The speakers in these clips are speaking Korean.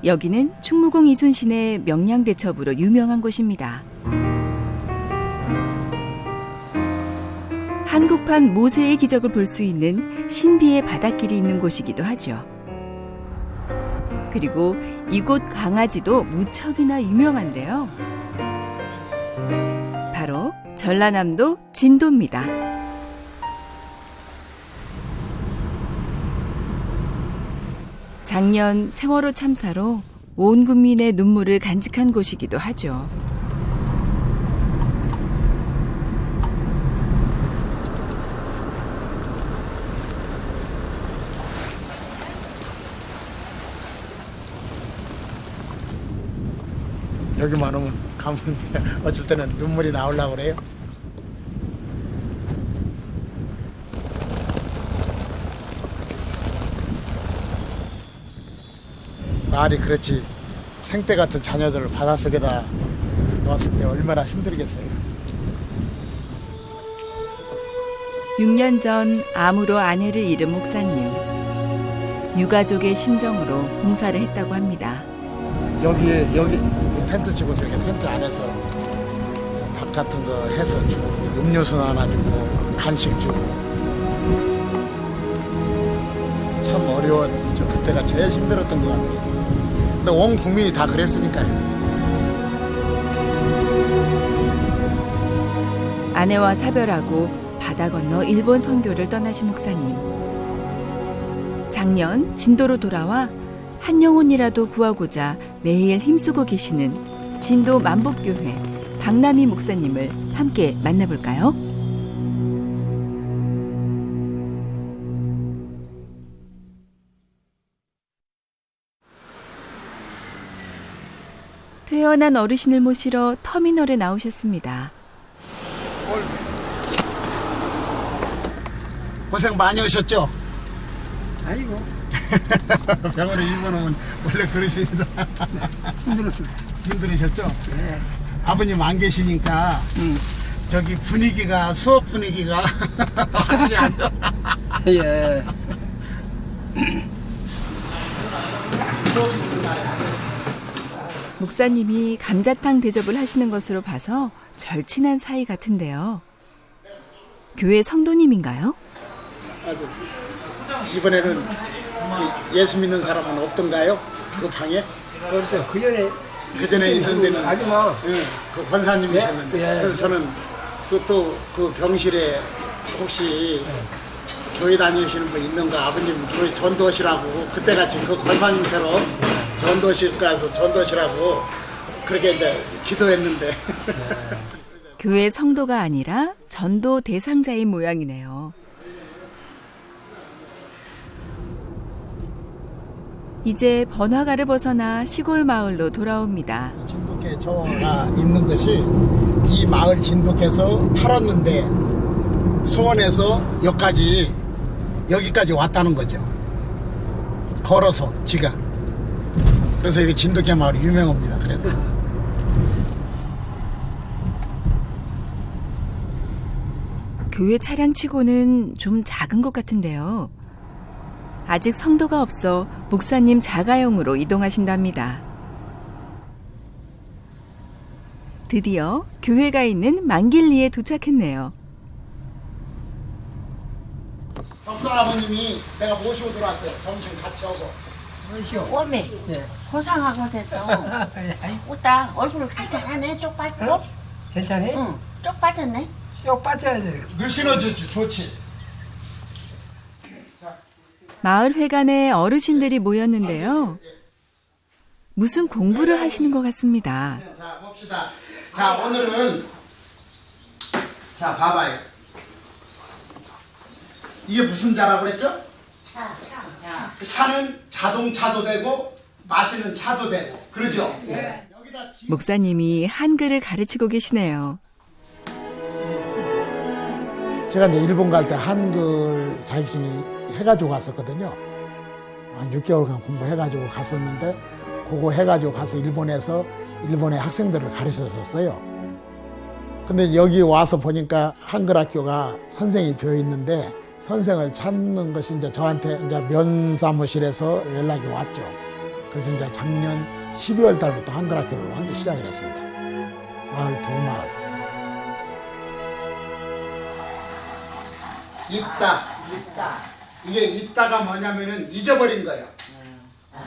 여기는 충무공 이순신의 명량대첩으로 유명한 곳입니다. 한국판 모세의 기적을 볼 수 있는 신비의 바닷길이 있는 곳이기도 하죠. 그리고 이곳 강아지도 무척이나 유명한데요. 바로 전라남도 진도입니다. 작년 세월호 참사로 온 국민의 눈물을 간직한 곳이기도 하죠. 여기만 오면 가면 어쩔 때는 눈물이 나오려고 그래요. 말이 그렇지 생때 같은 자녀들을 바닷속에다 놓았을 때 얼마나 힘들겠어요. 6년 전 암으로 아내를 잃은 목사님. 유가족의 심정으로 봉사를 했다고 합니다. 여기 텐트 치고서 이렇게 텐트 안에서 밥 같은 거 해서 주고 음료수 하나 주고 간식 주고 참 어려웠죠. 그때가 제일 힘들었던 것 같아요. 근데 온 국민이 다 그랬으니까요. 아내와 사별하고 바다 건너 일본 선교를 떠나신 목사님. 작년 진도로 돌아와 한 영혼이라도 구하고자 매일 힘쓰고 계시는 진도 만복교회 박남희 목사님을 함께 만나볼까요? 퇴원한 어르신을 모시러 터미널에 나오셨습니다. 고생 많이 하셨죠? 아이고 병원에 입원하면 원래 그러십니다. 힘들었어. 힘들으셨죠? 네. 아버님 안 계시니까 저기 분위기가 수업 분위기가 확실히 안 좋아. 예. 목사님이 감자탕 대접을 하시는 것으로 봐서 절친한 사이 같은데요. 교회 성도님인가요? 아주 이번에는 그 예수 믿는 사람은 없던가요? 그 방에? 없어요. 그 전에 있는 데는 아줌마. 그 권사님이셨는데 예, 예. 그래서 저는 그 병실에 혹시 교회 다니시는 분 있는가 아버님 교회 전도하시라고 그때같이 그 권사님처럼 전도하시라고 그렇게 이제 기도했는데 교회 성도가 아니라 전도 대상자인 모양이네요. 이제 번화가를 벗어나 시골 마을로 돌아옵니다. 진돗개 저가 있는 것이 이 마을 진돗개에서 팔았는데 수원에서 여기까지 왔다는 거죠. 걸어서 지가. 그래서 여기 진돗개 마을이 유명합니다. 그래서 교회 차량치고는 좀 작은 것 같은데요. 아직 성도가 없어 목사님 자가용으로 이동하신답니다. 드디어 교회가 있는 만길리에 도착했네요. 석사 아버님이 내가 모시고 들어왔어요. 점심 같이 하고. 오메 네. 고상하고 됐어. 웃다 얼굴 괜찮네 쪽 빠지고. 괜찮아? 응, 쪽 빠졌네. 쭉 빠져야지. 누시너 좋지. 마을 회관에 어르신들이 모였는데요. 무슨 공부를 하시는 것 같습니다. 자 봅시다. 자 오늘은 자 봐봐요. 이게 무슨 자라고 그랬죠? 차는 자동차도 되고 마시는 차도 되고 그러죠? 네. 여기다 목사님이 한글을 가르치고 계시네요. 제가 이제 일본 갈 때 한글 자격증이 해가지고 갔었거든요. 한 6개월간 공부해가지고 갔었는데 그거 해가지고 가서 일본에서 일본의 학생들을 가르쳤었어요. 근데 여기 와서 보니까 한글 학교가 선생이 비어 있는데 선생을 찾는 것이 이제 저한테 이제 면사무실에서 연락이 왔죠. 그래서 이제 작년 12월 달부터 한글 학교를 하기 시작을 했습니다. 마을 두 마을. 있다. 이게 있다가 뭐냐면은 잊어버린 거예요.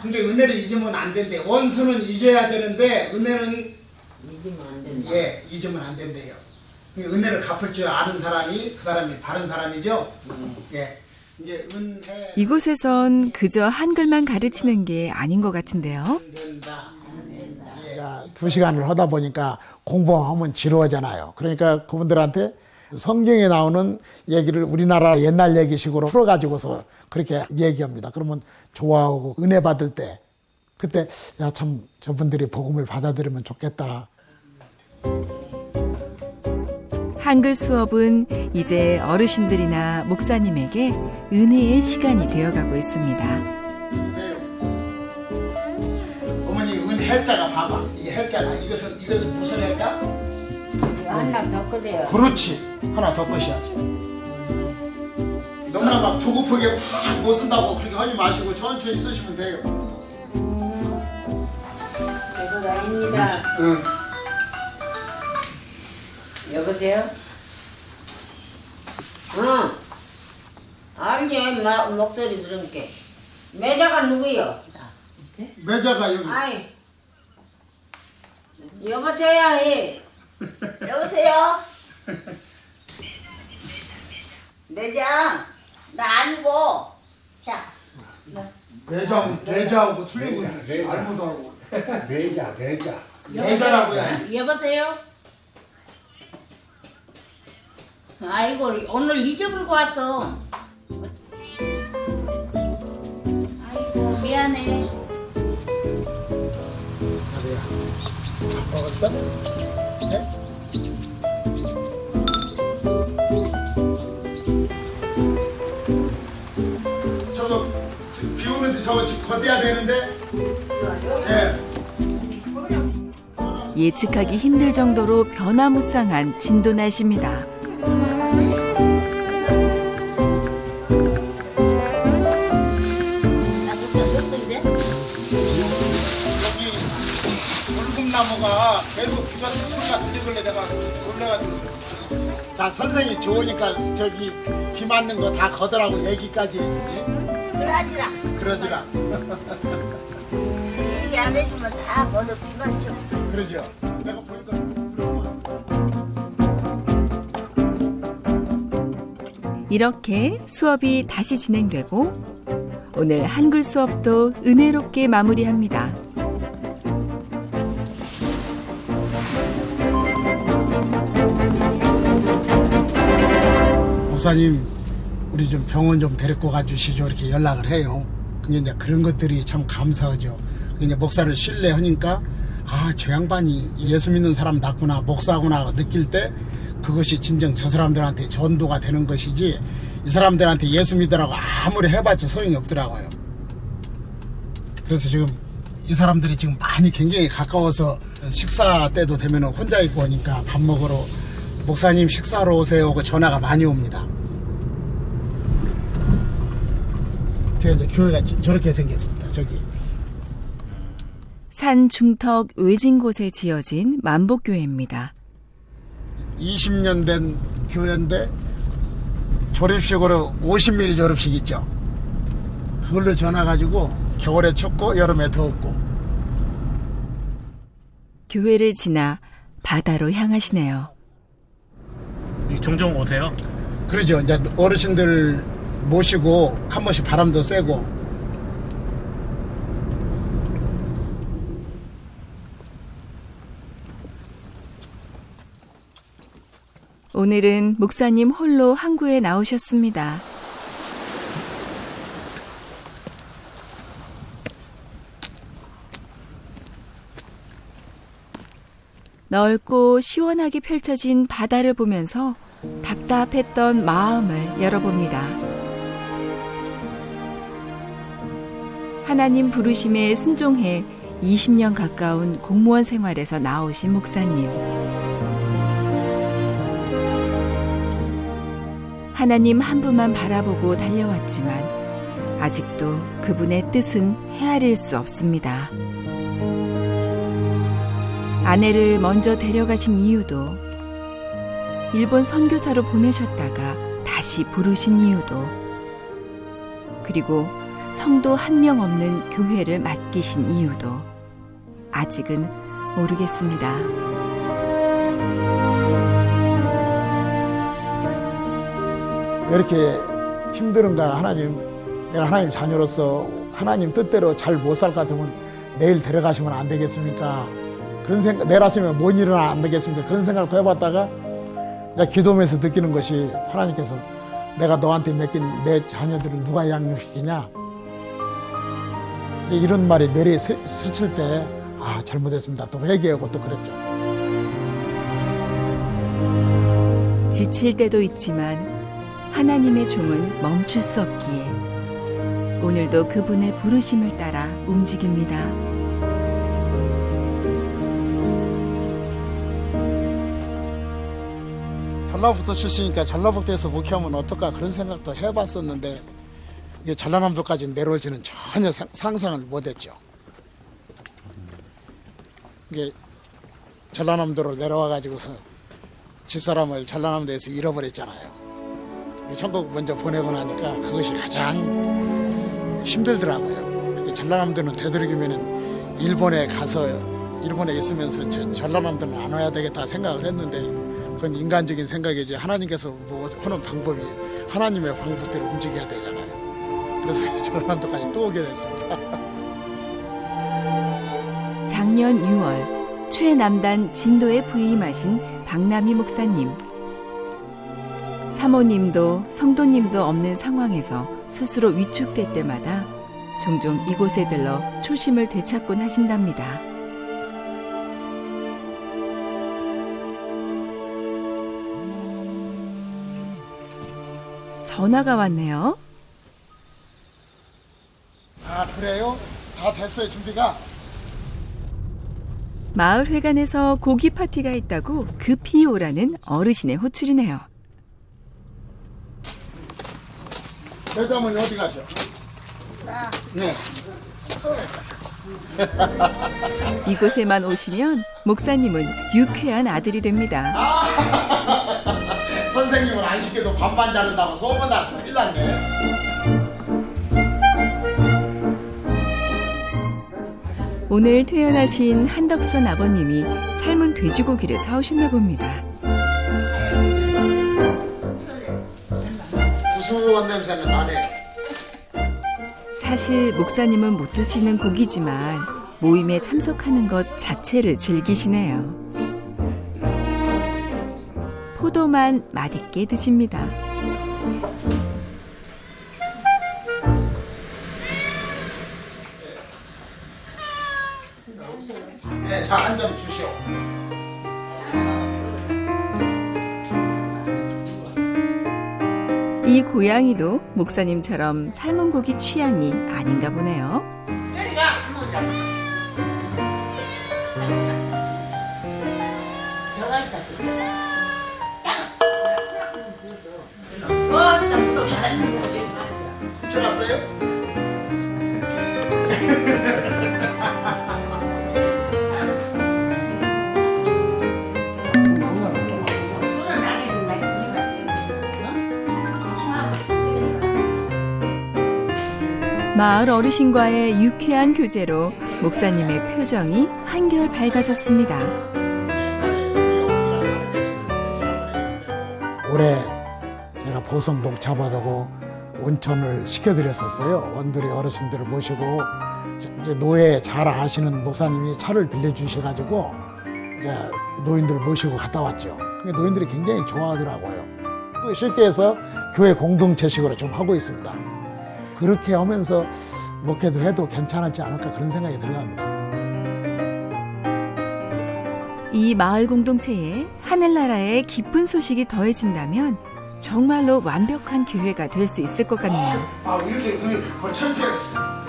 그게 은혜를 잊으면 안 된대. 원수는 잊어야 되는데 은혜는 믿으면 안 된다. 예, 잊으면 안 된대요. 은혜를 갚을 줄 아는 사람이 그 사람이 바른 사람이죠. 예. 이제 은혜 이곳에선 그저 한글만 가르치는 게 아닌 것 같은데요. 된다. 예. 2시간을 하다 보니까 공부하면 지루하잖아요. 그러니까 그분들한테 성경에 나오는 얘기를 우리나라 옛날 얘기식으로 풀어가지고서 그렇게 얘기합니다. 그러면 좋아하고 은혜 받을 때 그때 야, 참 저분들이 복음을 받아들이면 좋겠다. 한글 수업은 이제 어르신들이나 목사님에게 은혜의 시간이 되어가고 있습니다. 네. 어머니 은혜자가 봐봐. 이 해자가 이것은 무슨 해자? 하나 더 끄세요. 그렇지. 하나 더 꺼셔야지. 너무나 막 조급하게 막 못 쓴다고 그렇게 하지 마시고 천천히 쓰시면 돼요. 이거 아닙니다. 응. 여보세요? 응. 알지, 목소리 들은 게. 매자가 누구요? 매자가 여기. 아이. 여보세요, 해. 여보세요? 매장. 나 아니고. 자. 매자하고 틀리고 알고도 알고. 매자. 매자라고요. 여보세요? 아이고, 오늘 잊어버리고 왔어. 아이고, 미안해. 나비야. 먹었어? 네? 저거 비 오는데 저거 걷어야 되는데. 예. 예측하기 힘들 정도로 변화무쌍한 진도 날씨입니다. 여기 물금나무가 계속 비가 스스로가 들리길래 내가 놀래가지고. 자, 선생이 좋으니까 저기 비 맞는 거 다 걷으라고 얘기까지 해주지. 그러지라. 그러지라. 얘기 안 해주면 다 모두 비맞죠. 그러죠. 내가 보니까 그러구만. 이렇게 수업이 다시 진행되고 오늘 한글 수업도 은혜롭게 마무리합니다. 목사님, 우리 좀 병원 좀 데리고 가주시죠. 이렇게 연락을 해요. 근데 이제 그런 것들이 참 감사하죠. 이제 목사를 신뢰하니까 아, 저 양반이 예수 믿는 사람 같구나, 목사구나 느낄 때 그것이 진정 저 사람들한테 전도가 되는 것이지 이 사람들한테 예수 믿으라고 아무리 해봤자 소용이 없더라고요. 그래서 지금 이 사람들이 지금 많이 굉장히 가까워서 식사 때도 되면 혼자 있고 하니까 밥 먹으러 목사님 식사로 오세요 하고 전화가 많이 옵니다. 제가 이제 교회가 저렇게 생겼습니다. 저기. 산 중턱 외진 곳에 지어진 만복교회입니다. 20년 된 교회인데 졸업식으로 50mm 졸업식 있죠. 그걸로 전화 가지고 겨울에 춥고 여름에 덥고. 교회를 지나 바다로 향하시네요. 종종 오세요? 그러죠. 이제 어르신들 모시고 한 번씩 바람도 쐬고. 오늘은 목사님 홀로 항구에 나오셨습니다. 넓고 시원하게 펼쳐진 바다를 보면서 답답했던 마음을 열어봅니다. 하나님 부르심에 순종해 20년 가까운 공무원 생활에서 나오신 목사님. 하나님 한 분만 바라보고 달려왔지만 아직도 그분의 뜻은 헤아릴 수 없습니다. 아내를 먼저 데려가신 이유도, 일본 선교사로 보내셨다가 다시 부르신 이유도, 그리고 성도 한 명 없는 교회를 맡기신 이유도 아직은 모르겠습니다. 왜 이렇게 힘들은가? 하나님, 내가 하나님 자녀로서 하나님 뜻대로 잘 못 살 것 같으면 내일 데려가시면 안 되겠습니까? 그런 생각, 내일 아침에 못 일어나 안 되겠습니까? 그런 생각도 해봤다가 이제 기도하면서 느끼는 것이, 하나님께서 내가 너한테 맡긴 내 자녀들을 누가 양육시키냐? 이런 말이 내리 스칠 때, 아, 잘못했습니다. 또 회개하고 또 그랬죠. 지칠 때도 있지만 하나님의 종은 멈출 수 없기에 오늘도 그분의 부르심을 따라 움직입니다. 전라북도 출신이니까 전라북도에서 목회하면 어떨까 그런 생각도 해봤었는데 이게 전라남도까지 내려올지는 전혀 상상을 못했죠. 이게 전라남도로 내려와가지고서 집사람을 전라남도에서 잃어버렸잖아요. 천국 먼저 보내고 나니까 그것이 가장 힘들더라고요. 근데 전라남도는 되도록이면은 일본에 가서 일본에 있으면서 전라남도는 안 와야 되겠다 생각을 했는데 그건 인간적인 생각이지 하나님께서 뭐 하는 방법이 하나님의 방법대로 움직여야 되잖아요. 그래서 전라남도까지 또 오게 됐습니다. 작년 6월 최남단 진도에 부임하신 박남희 목사님. 사모님도 성도님도 없는 상황에서 스스로 위축될 때마다 종종 이곳에 들러 초심을 되찾곤 하신답니다. 전화가 왔네요. 아 그래요? 다 됐어요 준비가? 마을 회관에서 고기 파티가 있다고 급히 오라는 어르신의 호출이네요. 여자분이 어디 가셔? 네. 이곳에만 오시면 목사님은 유쾌한 아들이 됩니다. 선생님은 안 시켜도 반반 자른다고 소문나서 큰일 났네. 오늘 퇴원하신 한덕선 아버님이 삶은 돼지고기를 사오셨나 봅니다. 구수한 냄새는 나네. 사실 목사님은 못 드시는 고기지만 모임에 참석하는 것 자체를 즐기시네요. 포도만 맛있게 드십니다. 네, 자 한 점 주시오. 이 고양이도 목사님처럼 삶은 고기 취향이 아닌가 보네요. 훔쳐갔어요? 술을 안 해준다 마을 어르신과의 유쾌한 교제로 목사님의 표정이 한결 밝아졌습니다. 올해 제가 보성 녹차바다고 온천을 시켜드렸었어요. 원들이 어르신들을 모시고 이제 노예 잘 아시는 목사님이 차를 빌려주셔가지고 이제 노인들 모시고 갔다 왔죠. 근데 노인들이 굉장히 좋아하더라고요. 또 쉽게 해서 교회 공동체식으로 좀 하고 있습니다. 그렇게 하면서 목회도 해도 괜찮았지 않을까 그런 생각이 들어갑니다. 이 마을 공동체에 하늘나라의 기쁜 소식이 더해진다면 정말로 완벽한 교회가 될 수 있을 것 같네요. 아 이렇게 천체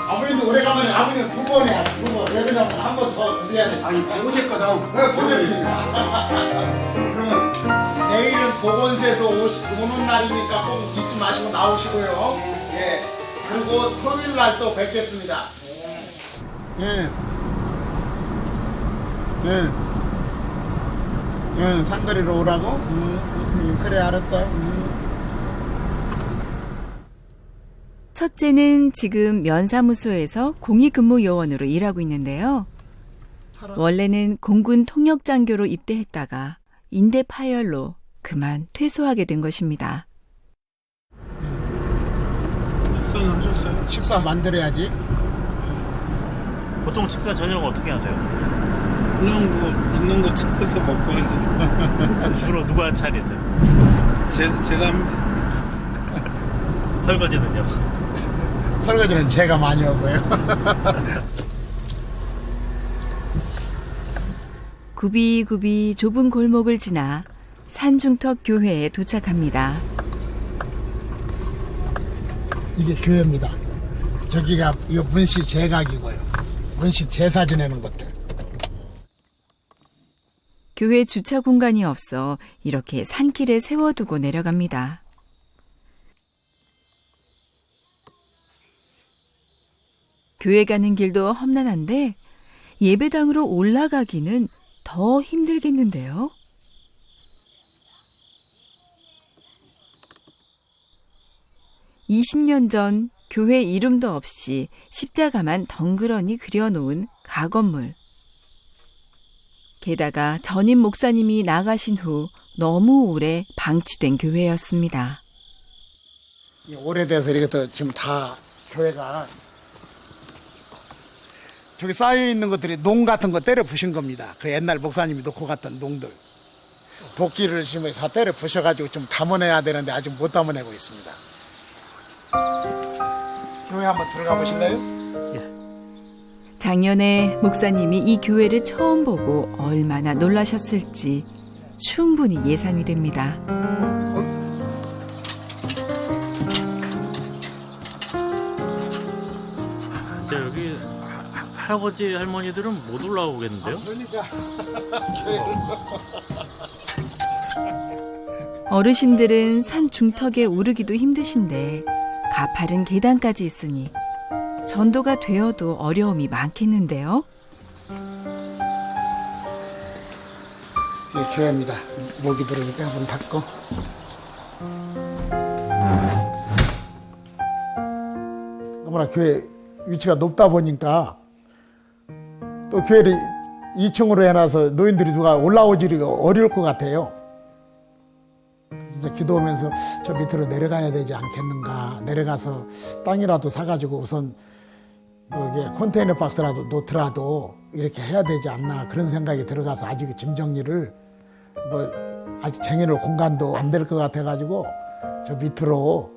아버님도 오래간만에 아버님 두 번이야 두 번. 왜 그러냐면 한 번 더 드려야 돼. 아니 어제거든. 네 보냈습니다. 그러면 내일은 보건소에서 오는 날이니까 꼭 잊지 마시고 나오시고요. 예. 그리고 토요일 날 또 뵙겠습니다. 예. 예. 예, 상거리로 오라고? 그래, 알았다. 첫째는 지금 면사무소에서 공익근무 요원으로 일하고 있는데요. 원래는 공군 통역장교로 입대했다가 인대 파열로 그만 퇴소하게 된 것입니다. 식사는 하셨어요? 식사 만들어야지. 보통 식사 저녁 어떻게 하세요? 그냥 뭐 있는 거 찾아서 먹고 하지. 주로 누가 차리세요? 제가 합니다. 설거지는요? 설거지는 제가 많이 하고요. 굽이굽이 좁은 골목을 지나 산중턱 교회에 도착합니다. 이게 교회입니다. 저기가 이거 문시 제각이고요. 문시 제사 지내는 것들. 교회 주차 공간이 없어 이렇게 산길에 세워두고 내려갑니다. 교회 가는 길도 험난한데 예배당으로 올라가기는 더 힘들겠는데요. (20년) 전 교회 이름도 없이 십자가만 덩그러니 그려놓은 가건물. 게다가 전임 목사님이 나가신 후 너무 오래 방치된 교회였습니다. 오래돼서 이것도 지금 다 교회가 저기 쌓여 있는 것들이 농 같은 거 때려 부신 겁니다. 그 옛날 목사님이 놓고 갔던 농들. 도끼를 심어서 다 때려 부셔가지고 좀 담아내야 되는데 아직 못 담아내고 있습니다. 교회 한번 들어가 보실래요? 작년에 목사님이 이 교회를 처음 보고 얼마나 놀라셨을지 충분히 예상이 됩니다. 여기 할아버지 할머니들은 못 올라오겠는데요? 그러니까 어르신들은 산 중턱에 오르기도 힘드신데 가파른 계단까지 있으니 전도가 되어도 어려움이 많겠는데요. 이게 교회입니다. 목이 들어오니까 한번 닫고. 너무나 교회 위치가 높다 보니까 또 교회를 2층으로 해놔서 노인들이 누가 올라오지가 어려울 것 같아요. 그래서 기도하면서 저 밑으로 내려가야 되지 않겠는가. 내려가서 땅이라도 사가지고 우선 뭐 이게 컨테이너 박스라도 놓더라도 이렇게 해야 되지 않나 그런 생각이 들어가서 아직 짐 정리를 뭐 아직 쟁여놓을 공간도 안 될 것 같아가지고 저 밑으로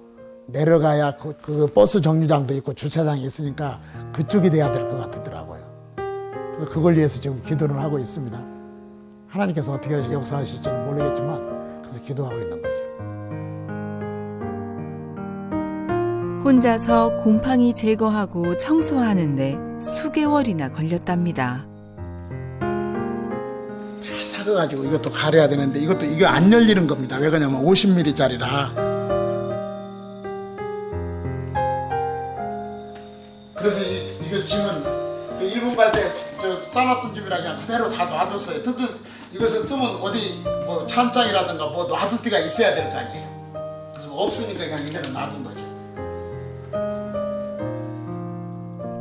내려가야 그 버스 정류장도 있고 주차장이 있으니까 그쪽이 돼야 될 것 같더라고요. 그래서 그걸 위해서 지금 기도를 하고 있습니다. 하나님께서 어떻게 역사하실지는 모르겠지만 그래서 기도하고 있는 거죠. 혼자서 곰팡이 제거하고 청소하는데 수개월이나 걸렸답니다. 다 삭아가지고 이것도 가려야 되는데 이거 안 열리는 겁니다. 왜 그러냐면 50mm짜리라. 그래서 이거 지금 일본 갈 때 저 싸놨던 집이라 그냥 그대로 다 놔뒀어요. 이것을 뜨면 어디 뭐 찬장이라든가 뭐 놔둘 데가 있어야 될 거 아니에요. 그래서 없으니까 그냥 이대로 놔둔 거죠.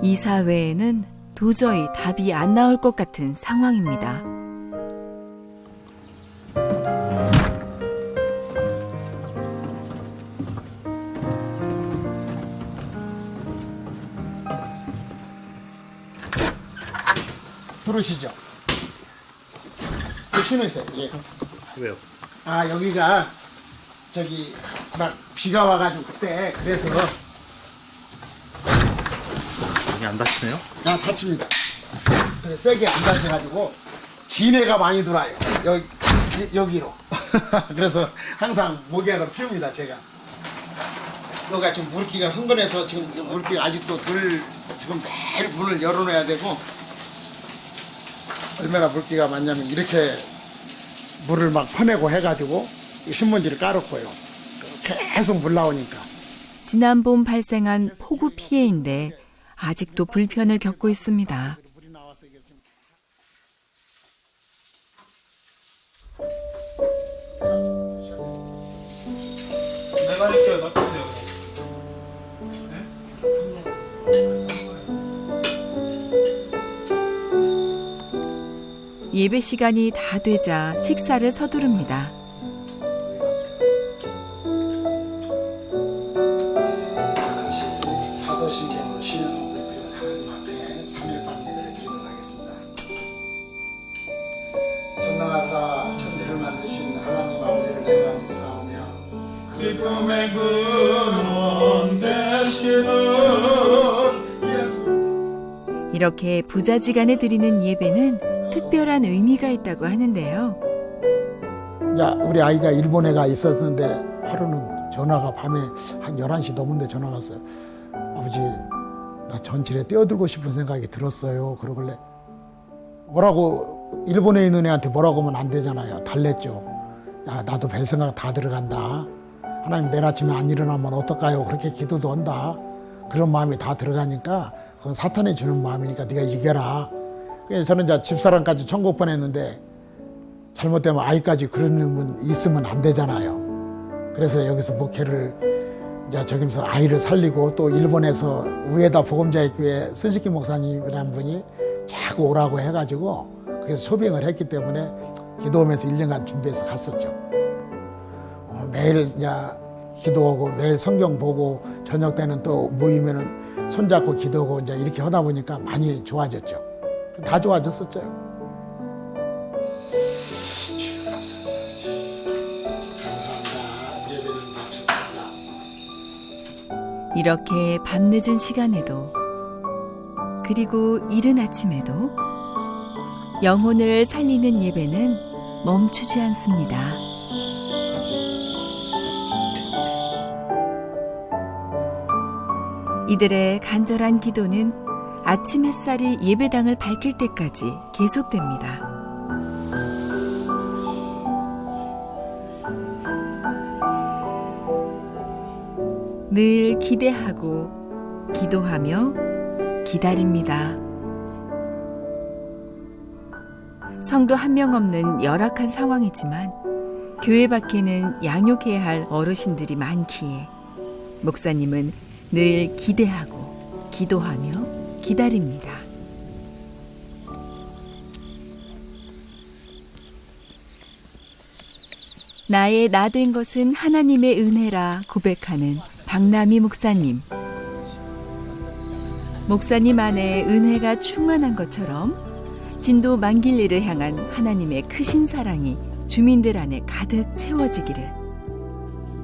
이 사회에는 도저히 답이 안 나올 것 같은 상황입니다. 들으시죠? 신으세요. 예. 왜요? 아 여기가 저기 막 비가 와가지고 그때 그래서 여기 안 다치네요? 다칩니다. 그래 세게 안 다쳐가지고 진해가 많이 돌아요. 여기로. 그래서 항상 목약을 피웁니다 제가. 여기가 지금 물기가 흥건해서 지금 물기가 아직도 지금 매일 문을 열어놔야 되고 얼마나 물기가 많냐면 이렇게 물을 막 퍼내고 해가지고 신문지를 깔았고요. 계속 물 나오니까. 지난 봄 발생한 폭우 피해인데 아직도 불편을 겪고 있습니다. 내가 할게요. 놔두세요. 예배 시간이 다 되자 식사를 서두릅니다. 사도신경으로 신앙을 베풀어 하나님 앞에 3일 밤 예배를 드리도록 하겠습니다. 전능하사 천지를 만드신 하나님 아버지를 내가 믿사오며 기쁨의 근원 되시는 예수. 이렇게 부자지간에 드리는 예배는 특별한 의미가 있다고 하는데요. 이제 우리 아이가 일본에 가 있었는데 하루는 전화가 밤에 한 11시 넘은데 전화가 왔어요. 아버지, 나 전철에 뛰어들고 싶은 생각이 들었어요. 그러길래 뭐라고, 일본에 있는 애한테 뭐라고 하면 안 되잖아요. 달랬죠. 야, 나도 별 생각 다 들어간다. 하나님, 내일 아침에 안 일어나면 어떨까요? 그렇게 기도도 한다. 그런 마음이 다 들어가니까 그건 사탄이 주는 마음이니까 네가 이겨라. 그래서 저는 이제 집사람까지 천국 보냈는데 잘못되면 아이까지 그런 놈은 있으면 안 되잖아요. 그래서 여기서 목회를 이제 저기서 아이를 살리고 또 일본에서 우에다 복음자유교회 손식기 목사님이라는 분이 자꾸 오라고 해가지고 그래서 소빙을 했기 때문에 기도하면서 1년간 준비해서 갔었죠. 매일 이제 기도하고 매일 성경 보고 저녁 때는 또 모이면은 손잡고 기도하고 이제 이렇게 하다 보니까 많이 좋아졌죠. 다 좋아졌었죠. 감사합니다. 예배를 마쳤습니다. 이렇게 밤늦은 시간에도 그리고 이른 아침에도 영혼을 살리는 예배는 멈추지 않습니다. 이들의 간절한 기도는 아침 햇살이 예배당을 밝힐 때까지 계속됩니다. 늘 기대하고 기도하며 기다립니다. 성도 한 명 없는 열악한 상황이지만 교회 밖에는 양육해야 할 어르신들이 많기에 목사님은 늘 기대하고 기도하며 기다립니다. 나의 나 된 것은 하나님의 은혜라 고백하는 박남희 목사님. 목사님 안에 은혜가 충만한 것처럼 진도 만길리를 향한 하나님의 크신 사랑이 주민들 안에 가득 채워지기를.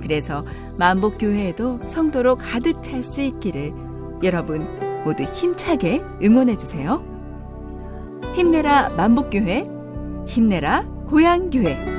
그래서 만복교회에도 성도로 가득 찰 수 있기를 여러분 모두 힘차게 응원해 주세요. 힘내라 만복교회, 힘내라 고향교회.